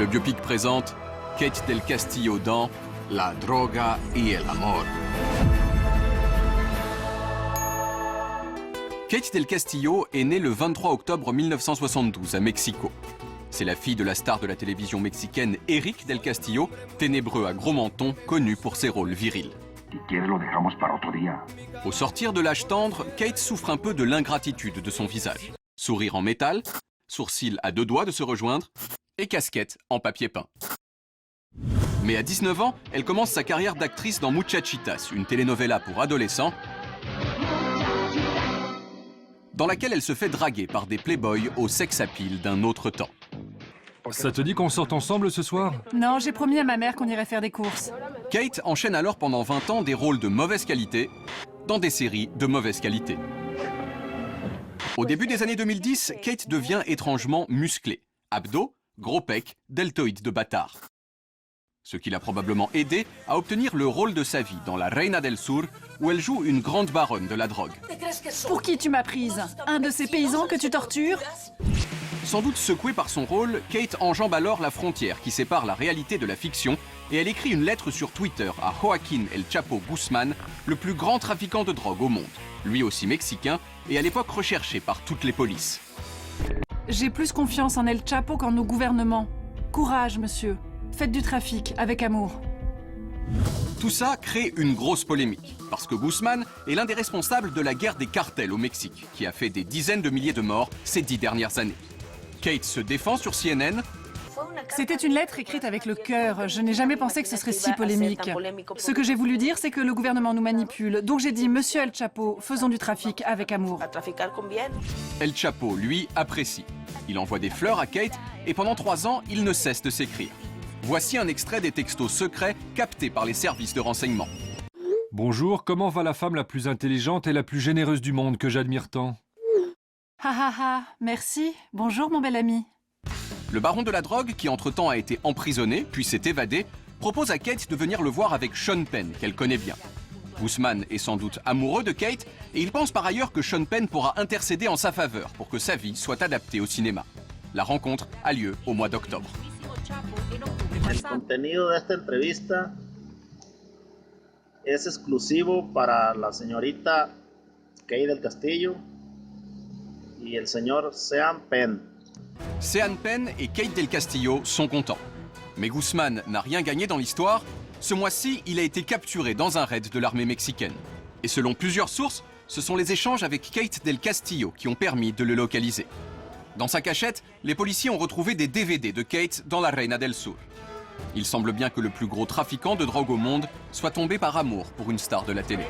Le biopic présente Kate del Castillo dans La droga y el amor. Kate del Castillo est née le 23 octobre 1972 à Mexico. C'est la fille de la star de la télévision mexicaine Eric del Castillo, ténébreux à gros menton, connu pour ses rôles virils. Au sortir de l'âge tendre, Kate souffre un peu de l'ingratitude de son visage. Sourire en métal, sourcils à deux doigts de se rejoindre et casquette en papier peint. Mais à 19 ans, elle commence sa carrière d'actrice dans Muchachitas, une telenovela pour adolescents, dans laquelle elle se fait draguer par des playboys au sex-appeal d'un autre temps. Ça te dit qu'on sorte ensemble ce soir? Non, j'ai promis à ma mère qu'on irait faire des courses. Kate enchaîne alors pendant 20 ans des rôles de mauvaise qualité dans des séries de mauvaise qualité. Au début des années 2010, Kate devient étrangement musclée. Abdos, gros pecs, deltoïdes de bâtard. Ce qui l'a probablement aidé à obtenir le rôle de sa vie dans La Reina del Sur, où elle joue une grande baronne de la drogue. Pour qui tu m'as prise? Un de ces paysans que tu tortures? Sans doute secouée par son rôle, Kate enjambe alors la frontière qui sépare la réalité de la fiction et elle écrit une lettre sur Twitter à Joaquín El Chapo Guzmán, le plus grand trafiquant de drogue au monde, lui aussi mexicain et à l'époque recherché par toutes les polices. J'ai plus confiance en El Chapo qu'en nos gouvernements. Courage, monsieur. Faites du trafic avec amour. Tout ça crée une grosse polémique, parce que Guzmán est l'un des responsables de la guerre des cartels au Mexique, qui a fait des dizaines de milliers de morts ces 10 dernières années. Kate se défend sur CNN. C'était une lettre écrite avec le cœur. Je n'ai jamais pensé que ce serait si polémique. Ce que j'ai voulu dire, c'est que le gouvernement nous manipule. Donc j'ai dit, monsieur El Chapo, faisons du trafic avec amour. El Chapo, lui, apprécie. Il envoie des fleurs à Kate et pendant 3 ans, il ne cesse de s'écrire. Voici un extrait des textos secrets captés par les services de renseignement. Bonjour, comment va la femme la plus intelligente et la plus généreuse du monde que j'admire tant? Ha ha ha, merci. Bonjour mon bel ami. Le baron de la drogue, qui entre-temps a été emprisonné puis s'est évadé, propose à Kate de venir le voir avec Sean Penn, qu'elle connaît bien. Guzmán est sans doute amoureux de Kate et il pense par ailleurs que Sean Penn pourra intercéder en sa faveur pour que sa vie soit adaptée au cinéma. La rencontre a lieu au mois d'octobre. El contenido de esta entrevista es exclusivo para la señorita Kate del Castillo y el señor Sean Penn. Sean Penn et Kate del Castillo sont contents. Mais Guzmán n'a rien gagné dans l'histoire. Ce mois-ci, il a été capturé dans un raid de l'armée mexicaine. Et selon plusieurs sources, ce sont les échanges avec Kate del Castillo qui ont permis de le localiser. Dans sa cachette, les policiers ont retrouvé des DVD de Kate dans La Reina del Sur. Il semble bien que le plus gros trafiquant de drogue au monde soit tombé par amour pour une star de la télé.